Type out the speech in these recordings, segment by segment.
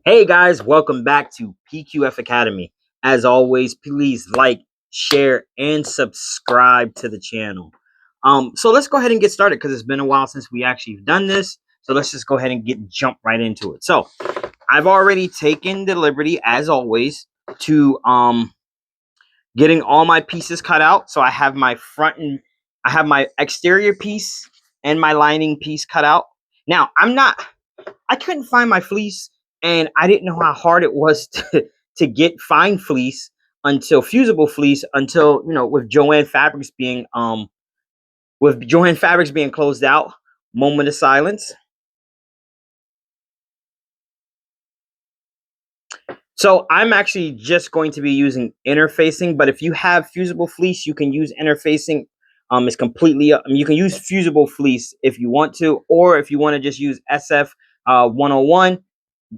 Hey guys, welcome back to PQF Academy. As always, please like, share, and subscribe to the channel. So let's go ahead and get started because it's been a while since we actually done this. So let's just go ahead and jump right into it. So I've already taken the liberty, as always, to getting all my pieces cut out. So I have my I have my exterior piece and my lining piece cut out. Now I couldn't find my fleece, and I didn't know how hard it was to get fine fleece until fusible fleece until with Joanne Fabrics being closed out. Moment of silence. So I'm actually just going to be using interfacing, but if you have fusible fleece, you can use interfacing. It's completely you can use fusible fleece if you want to, or if you want to just use SF 101.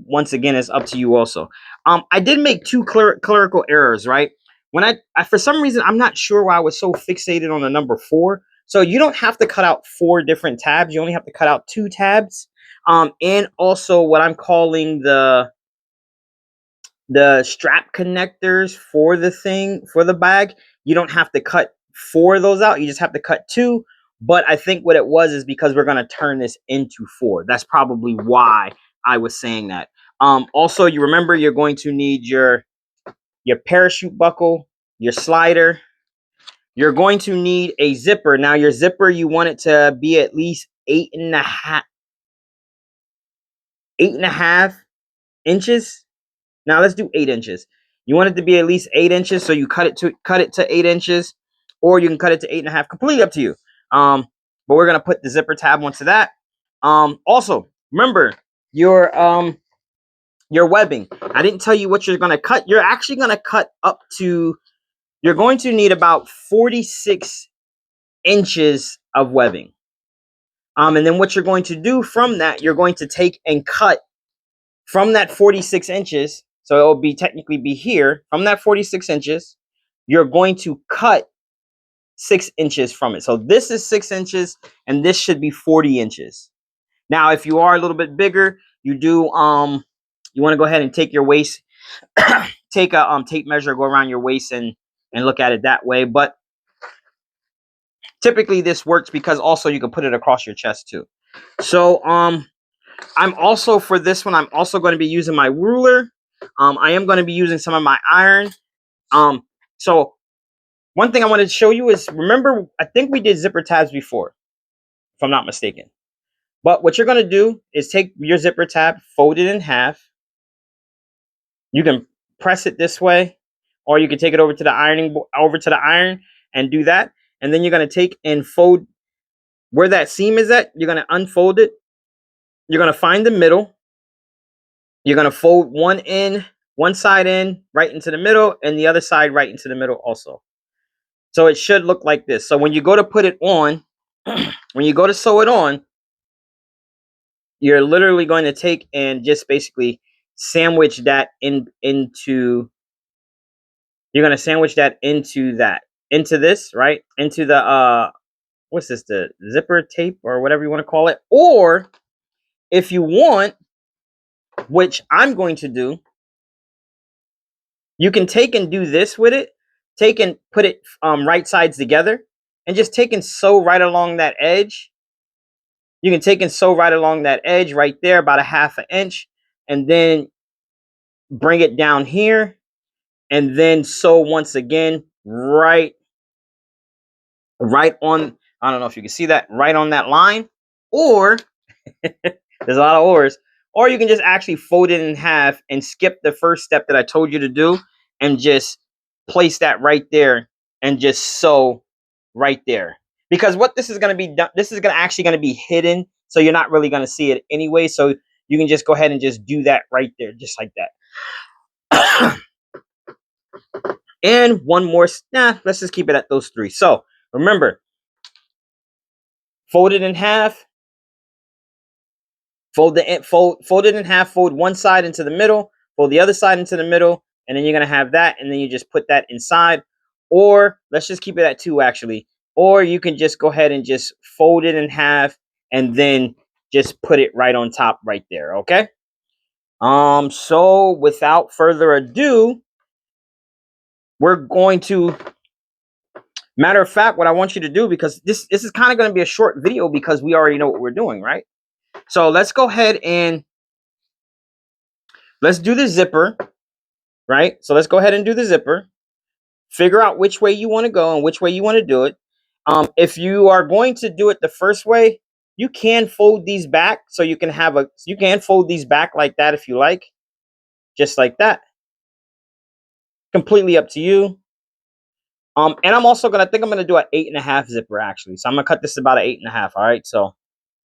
Once again, it's up to you also. I did make two clerical errors, right? When I for some reason, I'm not sure why I was so fixated on the number 4. So you don't have to cut out 4 different tabs. You only have to cut out 2 tabs. And also what I'm calling the strap connectors for the bag. You don't have to cut 4 of those out. You just have to cut 2. But I think what it was is because we're going to turn this into 4. That's probably why I was saying that. Also, you remember you're going to need your parachute buckle, your slider. You're going to need a zipper. Now, your zipper, you want it to be at least 8.5 inches. Now let's do 8 inches. You want it to be at least 8 inches, so you cut it to 8 inches, or you can cut it to 8.5. Completely up to you. But we're gonna put the zipper tab onto that. Also remember your webbing. I didn't tell you what you're gonna cut. You're actually gonna cut up to. You're going to need about 46 inches of webbing. And then what you're going to do from that, you're going to take and cut from that 46 inches. So it will technically be here. From that 46 inches, you're going to cut 6 inches from it. So this is 6 inches, and this should be 40 inches. Now, if you are a little bit bigger, you want to go ahead and take your waist, take a tape measure, go around your waist and look at it that way. But typically this works because also you can put it across your chest too. So I'm also, for this one, I'm also going to be using my ruler. I am going to be using some of my iron. So one thing I wanted to show you is, remember, I think we did zipper tabs before, if I'm not mistaken. But what you're going to do is take your zipper tab, fold it in half. You can press it this way, or you can take it over to the iron and do that. And then you're going to take and fold where that seam is at. You're going to unfold it. You're going to find the middle. You're going to fold one side in right into the middle, and the other side right into the middle also. So it should look like this. So when you go to put it on, when you go to sew it on, you're literally going to take and just basically sandwich that into. You're going to sandwich that into this, right? Into the what's this? The zipper tape or whatever you want to call it. Or if you want, which I'm going to do, you can take and do this with it. Take and put it right sides together, and just take and sew right along that edge. You can take and sew right along that edge right there, about a 1/2 inch, and then bring it down here, and then sew once again right on. I don't know if you can see that, right on that line, or there's a lot of ors. Or you can just actually fold it in half and skip the first step that I told you to do, and just place that right there and just sew right there. Because what this is going to be done, this is actually going to be hidden, so you're not really going to see it anyway. So you can just go ahead and just do that right there, just like that. And one more. Let's just keep it at those 3. So remember, fold it in half. Fold it in half. Fold one side into the middle. Fold the other side into the middle, and then you're gonna have that, and then you just put that inside. Or let's just keep it at 2 actually. Or you can just go ahead and just fold it in half, and then just put it right on top right there. Okay. So without further ado, we're going to, matter of fact, what I want you to do, because this is kind of going to be a short video because we already know what we're doing, right? So let's go ahead and let's do the zipper, right? So let's go ahead and do the zipper. Figure out which way you want to go and which way you want to do it. If you are going to do it the first way, you can fold these back, so you can have a, you can fold these back like that if you like, just like that. Completely up to you. And I'm also gonna, I think I'm gonna do an 8.5 zipper actually. So I'm gonna cut this about an 8.5. All right. So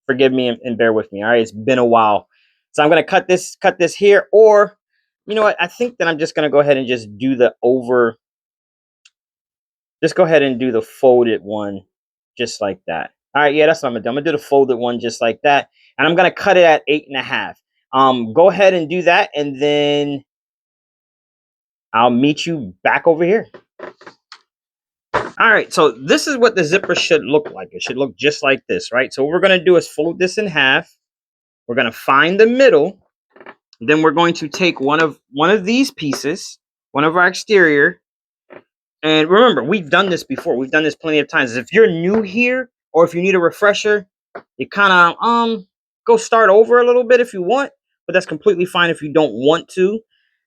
forgive me and bear with me. All right. It's been a while. So I'm gonna cut this here, or you know what? I think that I'm just gonna go ahead and just do the over. Just go ahead and do the folded one, just like that. All right. Yeah, that's what I'm gonna do. I'm gonna do the folded one just like that, and I'm gonna cut it at 8.5. Go ahead and do that, and then I'll meet you back over here. All right, so this is what the zipper should look like. It should look just like this, right? So what we're going to do is fold this in half. We're going to find the middle. Then we're going to take one of these pieces, one of our exterior. And remember, we've done this before. We've done this plenty of times. If you're new here or if you need a refresher, you kind of go start over a little bit if you want, but that's completely fine if you don't want to.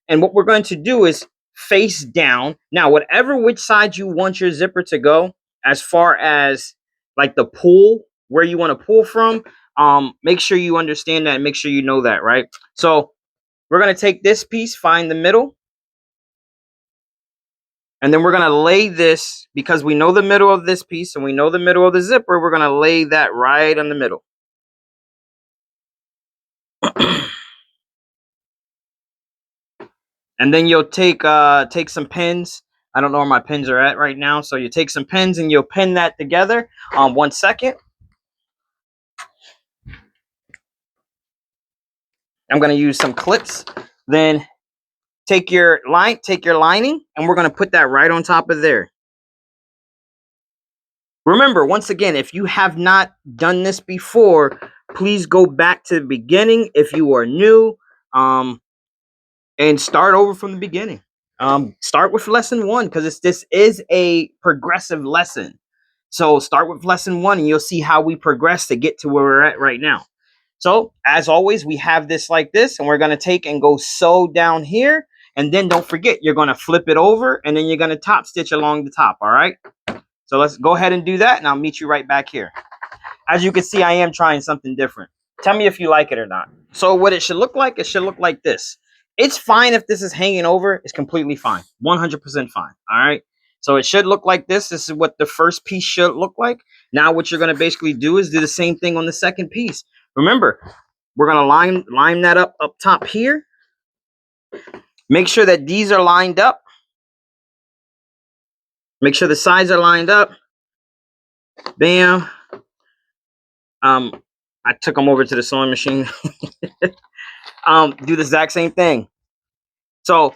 And what we're going to do is face down. Now, whatever which side you want your zipper to go, as far as like the pull, where you want to pull from, make sure you understand that and make sure you know that, right? So we're going to take this piece, find the middle, and then we're going to lay this, because we know the middle of this piece and we know the middle of the zipper, we're going to lay that right on the middle. And then you'll take some pins. I don't know where my pins are at right now. So you take some pins and you'll pin that together. 1 second. I'm going to use some clips. Then take your lining, and we're going to put that right on top of there. Remember, once again, if you have not done this before, please go back to the beginning if you are new, and start over from the beginning. Start with lesson 1, because this is a progressive lesson. So start with lesson 1 and you'll see how we progress to get to where we're at right now. So as always, we have this like this, and we're going to take and go sew down here. And then don't forget, you're going to flip it over, and then you're going to top stitch along the top. All right. So let's go ahead and do that, and I'll meet you right back here. As you can see, I am trying something different. Tell me if you like it or not. So what it should look like, it should look like this. It's fine if this is hanging over. It's completely fine. 100% fine. All right. So it should look like this. This is what the first piece should look like. Now what you're going to basically do is do the same thing on the second piece. Remember, we're going to line that up top here. Make sure that these are lined up. Make sure the sides are lined up. Bam. I took them over to the sewing machine. Do the exact same thing. So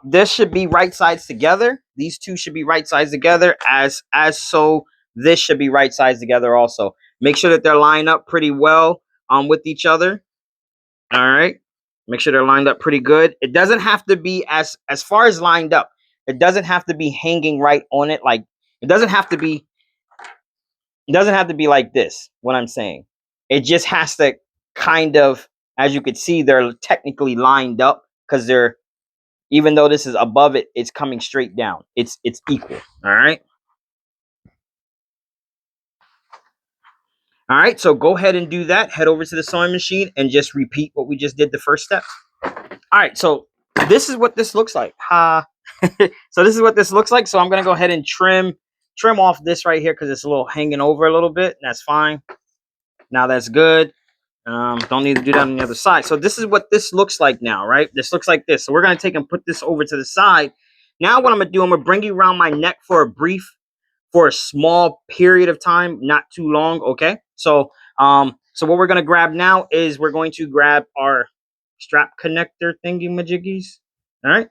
this should be right sides together. These two should be right sides together, as so this should be right sides together also. Make sure that they're lined up pretty well with each other. All right. Make sure they're lined up pretty good. It doesn't have to be as far as lined up. It doesn't have to be hanging right on it. Like it doesn't have to be like this, what I'm saying. It just has to kind of, as you can see, they're technically lined up, because they're, even though this is above it, it's coming straight down. It's equal. All right. All right. So go ahead and do that. Head over to the sewing machine and just repeat what we just did the first step. All right. So this is what this looks like. So this is what this looks like. So I'm going to go ahead and trim off this right here, because it's a little hanging over a little bit. That's fine. Now that's good. Don't need to do that on the other side. So this is what this looks like now, right? This looks like this. So we're going to take and put this over to the side. Now what I'm going to do, I'm going to bring you around my neck for a small period of time, not too long, okay? So so what we're going to grab now is we're going to grab our strap connector thingy majiggies. All right?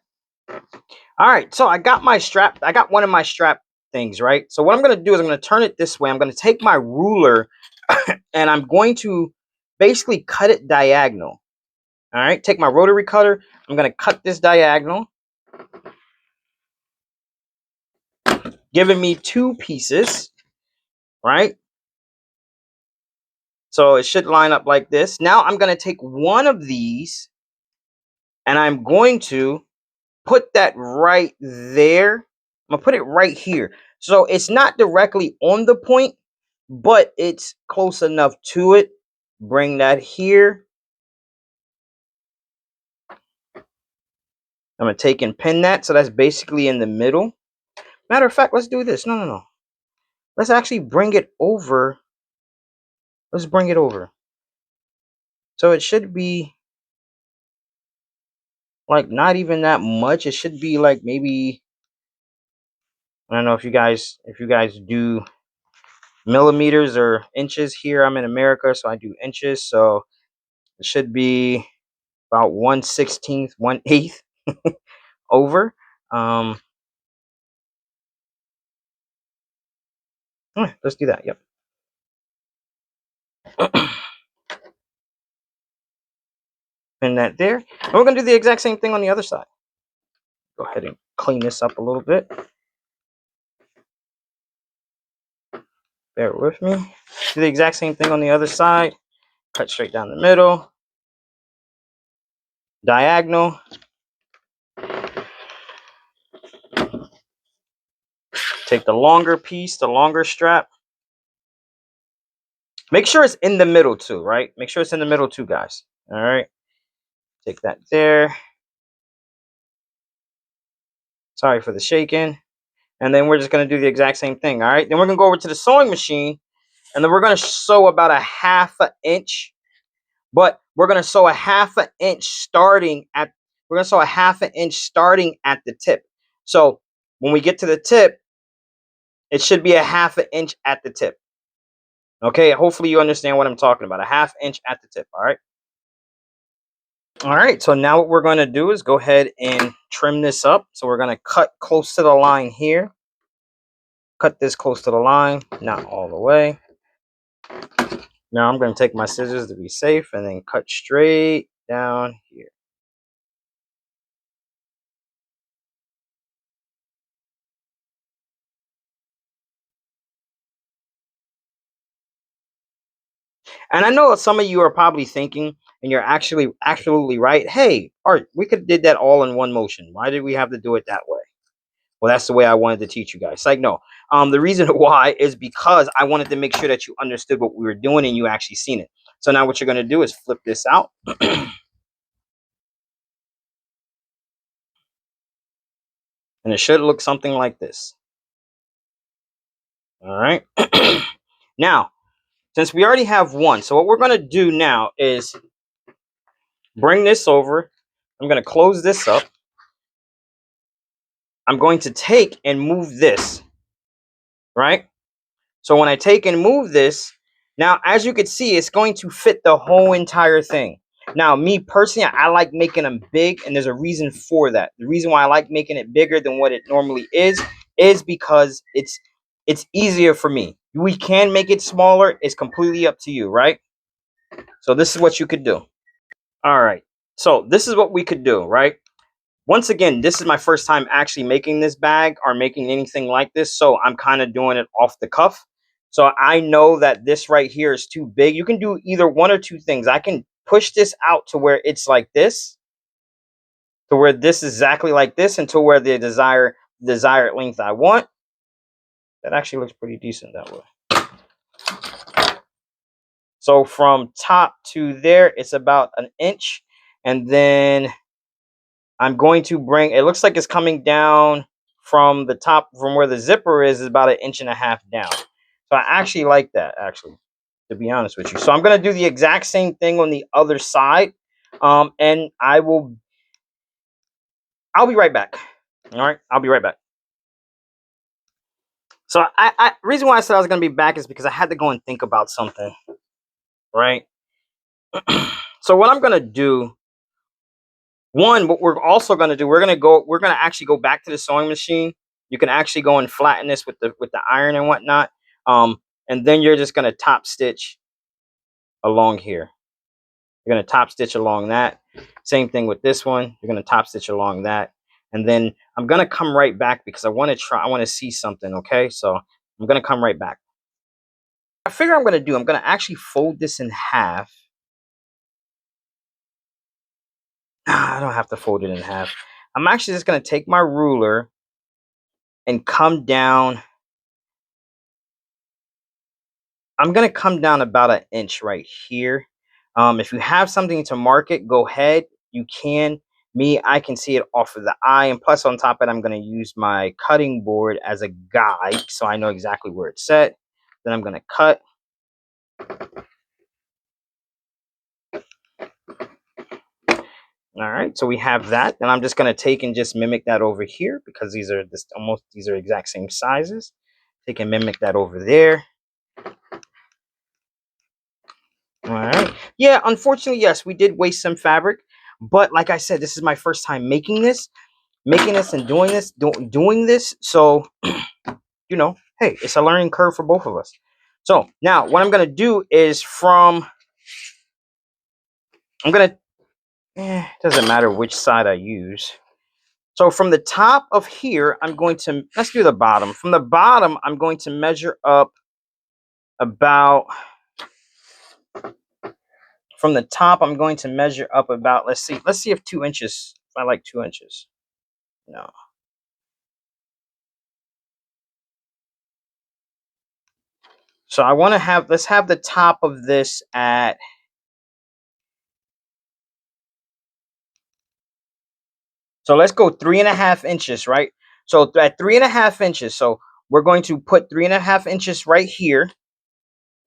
All right, so I got my strap. I got one of my strap things, right? So what I'm going to do is I'm going to turn it this way. I'm going to take my ruler and I'm going to basically cut it diagonal. All right, take my rotary cutter. I'm going to cut this diagonal, giving me 2 pieces, right? So it should line up like this. Now I'm going to take one of these and I'm going to put that right there. I'm going to put it right here. So it's not directly on the point, but it's close enough to it. Bring that here. I'm going to take and pin that. So that's basically in the middle. Matter of fact, let's do this. No. Let's actually bring it over. Let's bring it over. So it should be like not even that much. It should be like maybe, I don't know if you guys do millimeters or inches here. I'm in America, so I do inches. So it should be about 1/16, 1/8 over. Let's do that. Yep. Pin that there. And we're going to do the exact same thing on the other side. Go ahead and clean this up a little bit. Bear with me. Do the exact same thing on the other side. Cut straight down the middle. Diagonal. Take the longer piece, the longer strap. Make sure it's in the middle too, right? Make sure it's in the middle too, guys. All right. Take that there. Sorry for the shaking. And then we're just going to do the exact same thing. All right. Then we're going to go over to the sewing machine. And then we're going to sew about a 1/2 inch. But we're going to sew a 1/2 inch starting at, we're going to sew a 1/2 inch starting at the tip. So when we get to the tip, it should be a 1/2 inch at the tip. Okay. Hopefully you understand what I'm talking about. A 1/2 inch at the tip. All right. All right, so now what we're going to do is go ahead and trim this up. So we're going to cut close to the line here. Cut this close to the line, not all the way. Now I'm going to take my scissors to be safe and then cut straight down here. And I know some of you are probably thinking, and you're actually absolutely right. Hey, Art, we could have did that all in one motion. Why did we have to do it that way? Well, that's the way I wanted to teach you guys. Like, no. The reason why is because I wanted to make sure that you understood what we were doing and you actually seen it. So now what you're going to do is flip this out. And it should look something like this. All right. Now, since we already have one, so what we're going to do now is bring this over. I'm going to close this up. I'm going to take and move this, right? So when I take and move this, now, as you can see, it's going to fit the whole entire thing. Now, me personally, I like making them big, and there's a reason for that. The reason why I like making it bigger than what it normally is because it's easier for me. We can make it smaller. It's completely up to you, right? So this is what you could do. All right. So this is what we could do, right? Once again, this is my first time actually making this bag or making anything like this. So I'm kind of doing it off the cuff. So I know that this right here is too big. You can do either one or two things. I can push this out to where it's like this, to where this is exactly like this, and to where the desired length I want. That actually looks pretty decent that way. So from top to there, it's about 1 inch. And then I'm going to bring, it looks like it's coming down from the top, from where the zipper is about 1.5 inches down. So I actually like that, actually, to be honest with you. So I'm going to do the exact same thing on the other side. And I'll be right back. All right, I'll be right back. So reason why I said I was going to be back is because I had to go and think about something, right? So what I'm going to do, one, what we're also going to do, we're going to actually go back to the sewing machine. You can actually go and flatten this with the iron and whatnot. And then you're just going to top stitch along here. You're going to top stitch along that. Same thing with this one. You're going to top stitch along that. And then I'm going to come right back because I want to see something, okay? So I'm going to come right back. I figure I'm going to do, I'm going to actually fold this in half. I don't have to fold it in half. I'm actually just going to take my ruler and come down. I'm going to come down about an inch right here. If you have something to mark it, go ahead. You can. Me, I can see it off of the eye. And plus on top of it, I'm going to use my cutting board as a guide so I know exactly where it's set. Then I'm going to cut. All right, so we have that. Then I'm just going to take and just mimic that over here because these are these are exact same sizes. Take and mimic that over there. All right. Yeah, unfortunately, yes, we did waste some fabric. But like I said, this is my first time making this and doing this. So, you know, hey, it's a learning curve for both of us. So now what I'm going to do is it doesn't matter which side I use. So from the top of here, let's do the bottom. From the bottom, I'm going to measure up about, from the top, I'm going to measure up about, let's see if 2 inches, if I like 2 inches. No. So I want to let's have the top of this at, so let's go 3.5 inches, right? So at 3.5 inches, so we're going to put 3.5 inches right here,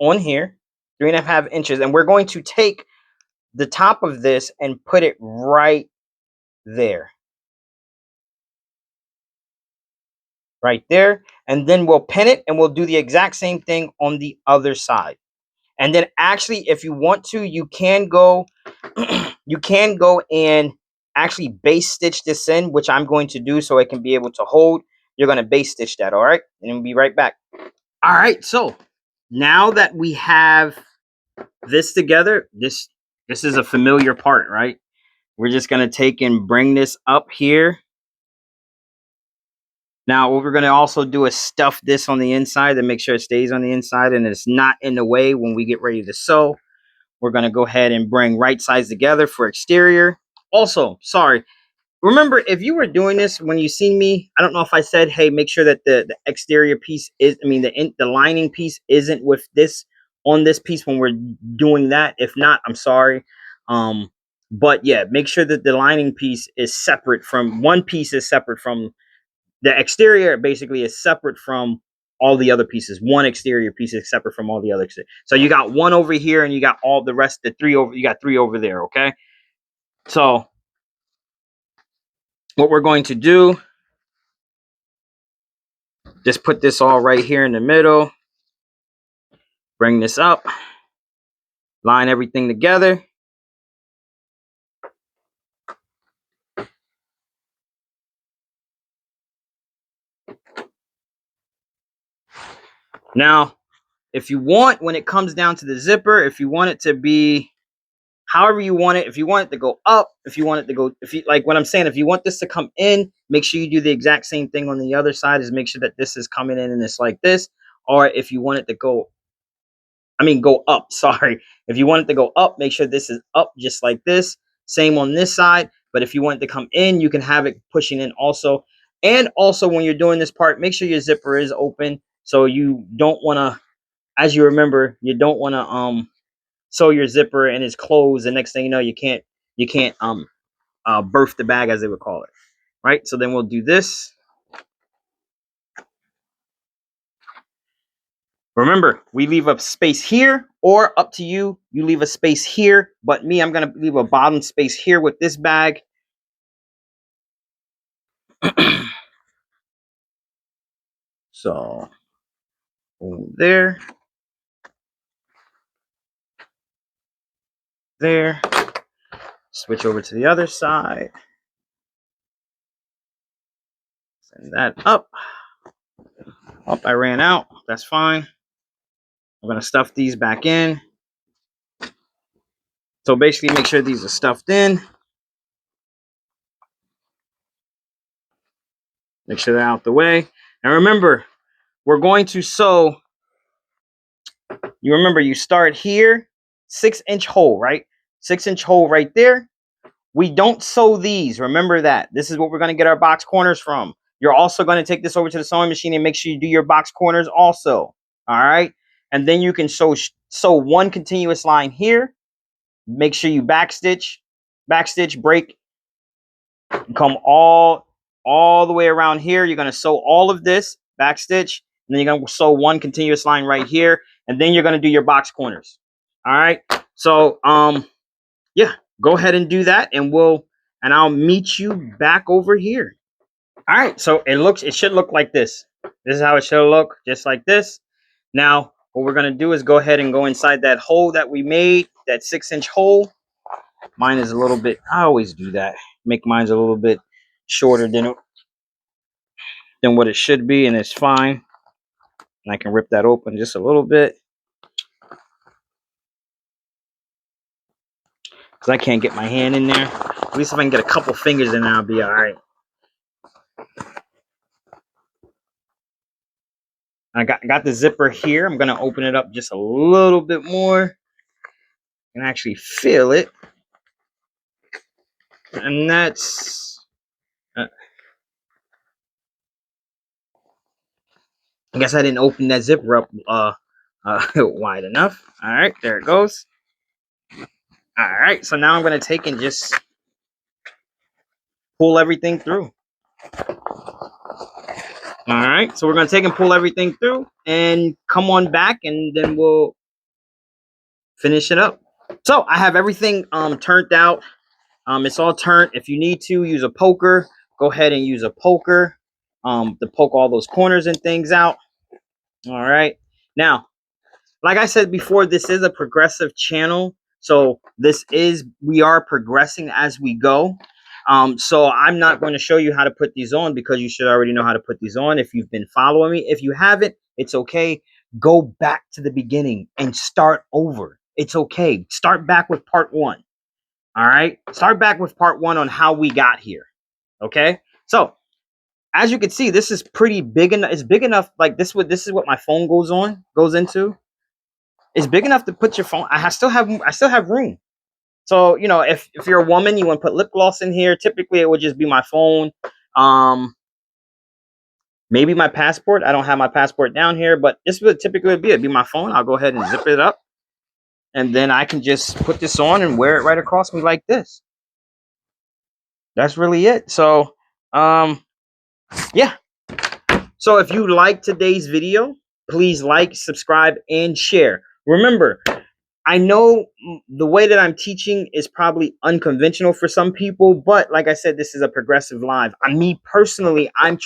on here, 3.5 inches, and we're going to take the top of this and put it right there. Right there. And then we'll pin it and we'll do the exact same thing on the other side. And then actually, if you want to, you can go and actually base stitch this in, which I'm going to do so it can be able to hold. You're going to base stitch that, all right? And we'll be right back. All right, so now that we have this together, this is a familiar part, right? We're just going to take and bring this up here. Now, what we're going to also do is stuff this on the inside to make sure it stays on the inside and it's not in the way when we get ready to sew. We're going to go ahead and bring right sides together for exterior. Also, sorry, remember, if you were doing this when you see me, I don't know if I said, hey, make sure that the exterior piece is, the lining piece isn't with this on this piece when we're doing that. If not, I'm sorry. But yeah, make sure that the lining piece is separate from, one piece is separate from the exterior, basically is separate from all the other pieces. One exterior piece is separate from all the other. So you got one over here and you got all the rest, you got three over there, okay? So what we're going to do, just put this all right here in the middle. Bring this up. Line everything together. Now, if you want, when it comes down to the zipper, if you want it to be however you want it, if you want it to go up, if you want it to go, if you like what I'm saying, if you want this to come in, make sure you do the exact same thing on the other side, is make sure that this is coming in and it's like this. Or if you want it to go up, sorry. If you want it to go up, make sure this is up just like this. Same on this side. But if you want it to come in, you can have it pushing in also. And also when you're doing this part, make sure your zipper is open. So you don't want to, as you remember, you don't want to sew your zipper and it's closed. The next thing you know, you can't birth the bag, as they would call it. Right? So then we'll do this. Remember, we leave a space here, or up to you, you leave a space here. But me, I'm going to leave a bottom space here with this bag. So, there. There. Switch over to the other side. Send that up. Oh, I ran out. That's fine. I'm going to stuff these back in. So basically make sure these are stuffed in. Make sure they're out the way. And remember, we're going to sew. You remember, you start here, 6-inch hole, right? 6-inch hole right there. We don't sew these. Remember that. This is what we're going to get our box corners from. You're also going to take this over to the sewing machine and make sure you do your box corners also. All right. And then you can sew one continuous line here. Make sure you backstitch, break, come all the way around here. You're going to sew all of this, backstitch, and then you're going to sew one continuous line right here. And then you're going to do your box corners. All right. So, yeah, go ahead and do that, and I'll meet you back over here. All right, so it should look like this. This is how it should look, just like this. Now, what we're gonna do is go ahead and go inside that hole that we made, that 6-inch hole. Mine is a little bit, I always do that. Make mine a little bit shorter than what it should be, and it's fine. And I can rip that open just a little bit. Because I can't get my hand in there. At least if I can get a couple fingers in there, I'll be all right. I got the zipper here. I'm going to open it up just a little bit more and actually feel it. And that's... I guess I didn't open that zipper up wide enough. All right, there it goes. All right, so now I'm going to take and just pull everything through. All right, so we're going to take and pull everything through and come on back, and then we'll finish it up. So I have everything turned out. It's all turned. If you need to use a poker, go ahead and use a poker to poke all those corners and things out. All right. Now, like I said before, this is a progressive channel. So we are progressing as we go. So I'm not going to show you how to put these on because you should already know how to put these on if you've been following me. If you haven't, it's okay. Go back to the beginning and start over. It's okay. Start back with part 1. All right. Start back with part 1 on how we got here. Okay. So as you can see, this is pretty big enough. It's big enough. Like this is what my phone goes into. It's big enough to put your phone. I still have room. So, you know, if you're a woman, you want to put lip gloss in here. Typically, it would just be my phone. Maybe my passport. I don't have my passport down here, but this would typically be it. Be my phone. I'll go ahead and zip it up. And then I can just put this on and wear it right across me like this. That's really it. So, yeah. So if you like today's video, please like, subscribe, and share. Remember, I know the way that I'm teaching is probably unconventional for some people, but like I said, this is a progressive live. Me personally, I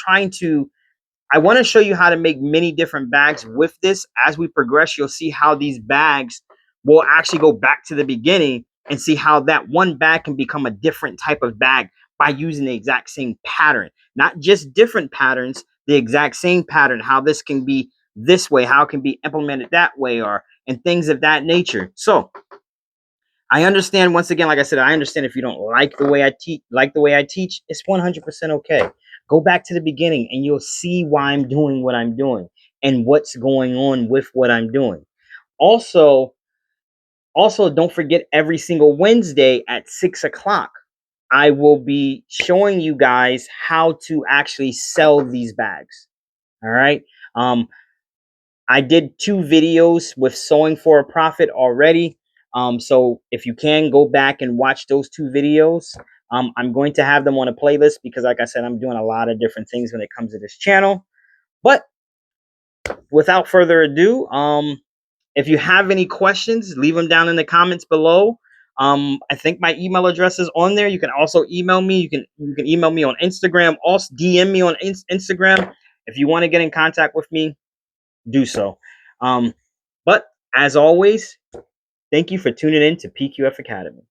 want to show you how to make many different bags with this. As we progress, you'll see how these bags will actually go back to the beginning and see how that one bag can become a different type of bag by using the exact same pattern. Not just different patterns, the exact same pattern, how this can be this way, how it can be implemented that way, and things of that nature. So I understand, once again, like I said, I understand if you don't like the way I teach, it's 100% okay. Go back to the beginning and you'll see why I'm doing what I'm doing and what's going on with what I'm doing. Also, don't forget, every single Wednesday at 6 o'clock, I will be showing you guys how to actually sell these bags. All right. I did 2 videos with Sewing for a Profit already. So if you can, go back and watch those 2 videos. I'm going to have them on a playlist because, like I said, I'm doing a lot of different things when it comes to this channel. But without further ado, if you have any questions, leave them down in the comments below. I think my email address is on there. You can also email me. You can email me on Instagram. Also DM me on Instagram. If you want to get in contact with me, do so. But as always, thank you for tuning in to PQF Academy.